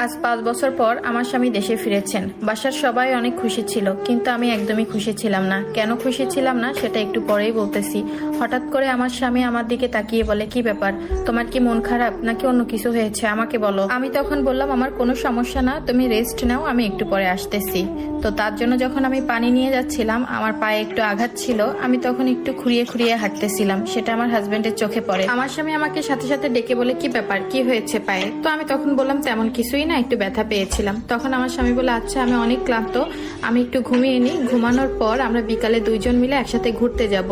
আজ 5 বছর পর আমার স্বামী দেশে ফিরেছেন। বাসার সবাই অনেক খুশি ছিল, কিন্তু আমি একদমই খুশি ছিলাম না। কেন খুশি ছিলাম না সেটা একটু পরেই বলতেছি। হঠাৎ করে আমার স্বামী আমার দিকে তাকিয়ে বলে, কি ব্যাপার, তোমার কি মন খারাপ নাকি অন্য কিছু হয়েছে, আমাকে বলো। আমি তখন বললাম, আমার কোনো সমস্যা না, তুমি রেস্ট নাও, আমি একটু পরে আসতেছি। তো তার জন্য যখন আমি পানি নিয়ে যাচ্ছিলাম, আমার পায়ে একটু আঘাত ছিল, আমি তখন একটু খুঁড়িয়ে খুঁড়িয়ে হাঁটতেছিলাম। সেটা আমার হাজবেন্ডের চোখে পড়ে। আমার স্বামী আমাকে সাথে সাথে ডেকে বলে, কি ব্যাপার, কি হয়েছে পায়ে? তো আমি তখন বললাম, তেমন কিছুই না, একটু ব্যথা পেয়েছিলাম। তখন আমার স্বামী বলে, আচ্ছা আমি অনেক ক্লান্ত, আমি একটু ঘুমিয়ে নিই, ঘুমানোর পর আমরা বিকালে দুইজন মিলে একসাথে ঘুরতে যাব।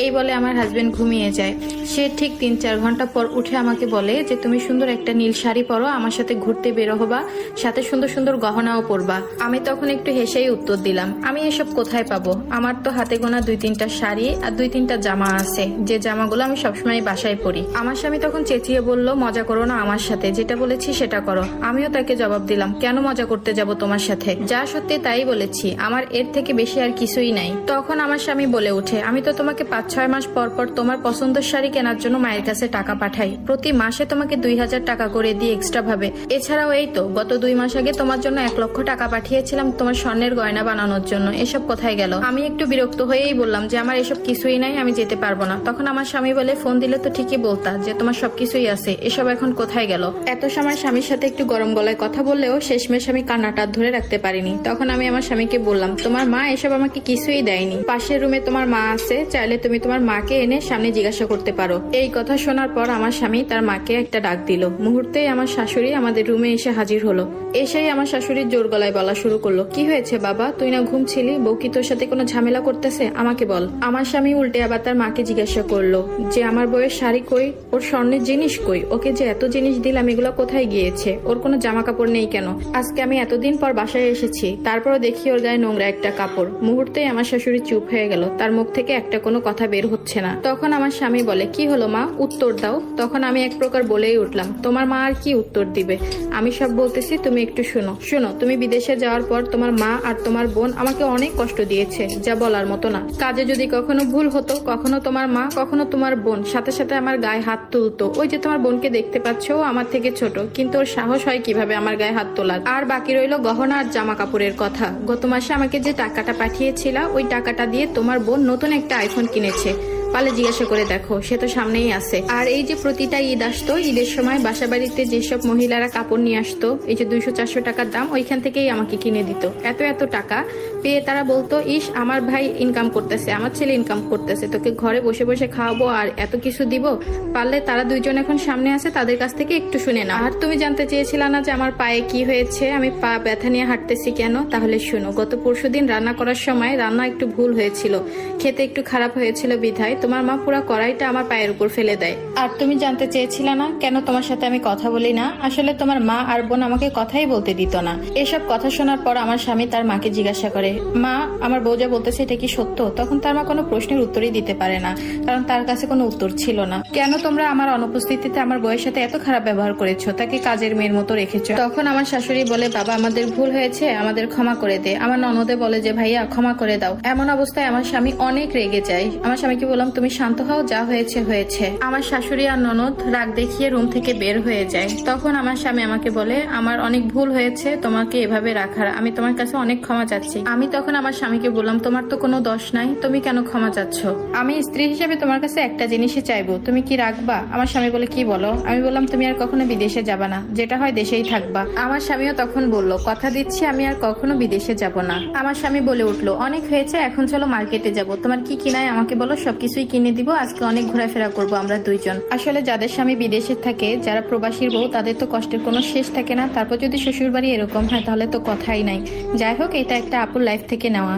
এই বলে আমার হাজবেন্ড ঘুমিয়ে যায়। সে ঠিক 3-4 ঘন্টা পর উঠে আমাকে বলে যে, তুমি সুন্দর একটা নীল শাড়ি পরো, আমার সাথে ঘুরতে বেরো হবা, সাথে সুন্দর সুন্দর গহনাও পরবা। আমি তখন একটু হেসেই উত্তর দিলাম, আমি এসব কোথায় পাবো? আমার তো হাতে গোনা 2-3টা শাড়ি আর 2-3টা জামা আছে, যে জামাগুলো আমি সবসময় বাসায় পরি। আমার স্বামী তখন চেঁচিয়ে বলল, মজা করো না আমার সাথে, যেটা বলেছি সেটা করো। আমিও তাকে জবাব দিলাম, কেন মজা করতে যাব তোমার সাথে? যা সত্যি তাই বলেছি, আমার এর থেকে বেশি আর কিছুই নাই। তখন আমার স্বামী বলে ওঠে, আমি তো তোমাকে 5-6 মাস পর পর তোমার পছন্দের শাড়ি কেনার জন্য মায়ের কাছে টাকা পাঠাই, প্রতি মাসে তোমাকে 2000 টাকা করে দিয়ে এক্সট্রা ভাবে। এছাড়াও এই তো গত 2 মাস আগে তোমার জন্য 1 লক্ষ টাকা পাঠিয়েছিলাম তোমার স্বর্ণের গয়না বানানোর জন্য। এসব কোথায় গেল? আমি একটু বিরক্ত হয়েই বললাম যে আমার এসব কিছুই নাই, আমি যেতে পারবো না। তখন আমার স্বামী বলে, ফোন দিলে তো ঠিকই বলতা যে তোমার সবকিছুই আছে, এসব এখন কোথায় গেল? এত সময় স্বামীর সাথে একটু গরম গলায় কথা বললেও শেষমেশ আমি কান্নাটা ধরে রাখতে পারিনি। তখন আমি আমার স্বামীকে বললাম, তোমার মা এসব আমাকে কিছুই দেয়নি, পাশের রুমে তোমার মা আছে, চাইলে তুমি তোমার মাকে এনে সামনে জিজ্ঞাসা করতে পারো। এই কথা শোনার পর আমার স্বামী তার মাকে একটা ডাক দিল। মুহূর্তেই আমার শাশুড়ি আমাদের রুমে এসে হাজির হলো। এসেই আমার শাশুড়ির জোর গলায় বলা শুরু করলো, কি হয়েছে বাবা, তুই না ঘুমছিলি, বউ কি তোর সাথে কোনো ঝামেলা করতেছে, আমাকে বল। আমার স্বামী উল্টে আবার তার মাকে জিজ্ঞাসা করলো যে আমার বউয়ের শাড়ি কই, ওর স্বর্ণের জিনিস কই, ওকে যে এত জিনিস দিলাম এগুলো কোথায় গিয়েছে, ওর কোনো জামা কাপড় নেই কেন? আজকে আমি এতদিন পর বাসায় এসেছি, তারপরও দেখি ওর গায়ে নোংরা একটা কাপড়। মুহূর্তেই আমার শাশুড়ি চুপ হয়ে গেল, তার মুখ থেকে একটা কোনো কথা বের হচ্ছে না। তখন আমার স্বামী বলে, কি হলো মা, উত্তর দাও। তখন আমি এক প্রকার বলেই উঠলাম, তোমার মা আর কি উত্তর দিবে, আমি সব বলতেছি, তুমি একটু শোনো। তুমি বিদেশে যাওয়ার পর তোমার মা আর তোমার বোন আমাকে অনেক কষ্ট দিয়েছে, যা বলার মতো না। কাজে যদি কখনো ভুল হতো, কখনো তোমার মা কখনো তোমার বোন সাথে সাথে আমার গায়ে হাত তুলতো। ওই যে তোমার বোনকে দেখতে পাচ্ছ, ও আমার থেকে ছোট, কিন্তু ওর সাহস হয় কিভাবে আমার গায়ে হাত তোলার? আর বাকি রইল গহনা আর জামা কাপড়ের কথা। গত মাসে আমাকে যে টাকাটা পাঠিয়েছিল, ওই টাকাটা দিয়ে তোমার বোন নতুন একটা আইফোন কিনেছে, পালে জিজ্ঞাসা করে দেখো, সে তো সামনেই আছে। আর এই যে প্রতিটা ঈদ আসতো, ঈদের সময় বাসা বাড়িতে যেসব মহিলারা কাপড় নিয়ে আসতো, এই যে 200-400 টাকার দাম, ওইখান থেকেই আমাকে কিনে দিত। এত টাকা পেয়ে তারা বলতো, ইস আমার ভাই ইনকাম করতেছে, আমার ছেলে ইনকাম করতেছে, তোকে ঘরে বসে বসে খাওয়াবো আর এত কিছু দিব। পারলে তারা দুইজন এখন সামনে আছে, তাদের কাছ থেকে একটু শুনে না। আর তুমি জানতে চেয়েছিলে না যে আমার পায়ে কি হয়েছে, আমি পা ব্যথা নিয়ে হাঁটতেছি কেন? তাহলে শুনো, গত পরশুদিন রান্না করার সময় রান্না একটু ভুল হয়েছিল, খেতে একটু খারাপ হয়েছিল বিধায় তোমার মা পুরো কড়াইটা আমার পায়ের উপর ফেলে দেয়। আর তুমি জানতে চেয়েছিলে না কেন তোমার সাথে আমি কথা বলি না? আসলে তোমার মা আর বোন আমাকে কথাই বলতে দিত না। এসব কথা শোনার পর আমার স্বামী তার মাকে জিজ্ঞাসা করে, মা আমার বউ যা বলতেছে এটা কি সত্য? তখন তার মা কোনো প্রশ্নের উত্তরই দিতে পারে না, কারণ তার কাছে কোনো উত্তর ছিল না। কেন তোমরা আমার অনুপস্থিতিতে আমার বউয়ের সাথে এত খারাপ ব্যবহার করেছো, তাকে কাজের মেয়ের মতো রেখেছো? তখন আমার শাশুড়ি বলে, বাবা আমাদের ভুল হয়েছে, আমাদের ক্ষমা করে দে। আমার ননদে বলে যে, ভাইয়া ক্ষমা করে দাও। এমন অবস্থায় আমার স্বামী অনেক রেগে যায়। আমার স্বামীকে বললাম, তুমি শান্ত হও, যা হয়েছে হয়েছে। আমার শাশুড়ি আর ননদ রাগ দেখিয়ে রুম থেকে বের হয়ে যায়। তখন আমার স্বামী আমাকে বলে, আমার অনেক ভুল হয়েছে তোমাকে এভাবে রাখার, আমি তোমার কাছে অনেক ক্ষমা চাচ্ছি। আমি তখন আমার স্বামীকে বললাম, তোমার তো কোনো দোষ নাই, তুমি কেন ক্ষমা চাচ্ছ? আমি স্ত্রী হিসেবে তোমার কাছে একটা জিনিসই চাইবো, তুমি কি রাখবা? আমার স্বামী বলে, কি বলো? আমি বললাম, তুমি আর কখনো বিদেশে যাবা না, যেটা হয় দেশেই থাকবা। আমার স্বামীও তখন বলল, কথা দিচ্ছি আমি আর কখনো বিদেশে যাব না। আমার স্বামী বলে উঠলো, অনেক হয়েছে, এখন চলো মার্কেটে যাব, তোমার কি কিনায় আমাকে বলো, সবকিছুই কিনে দিব, আজকে অনেক ঘোরাফেরা করবো আমরা দুইজন। আসলে যাদের স্বামী বিদেশে থাকে, যারা প্রবাসীর বউ, তাদের তো কষ্টের কোনো শেষ থাকে না। তারপর যদি শ্বশুর বাড়ি এরকম হয় তাহলে তো কথাই নাই। যাই হোক, এটা একটা আপুর লাইফ থেকে নেওয়া।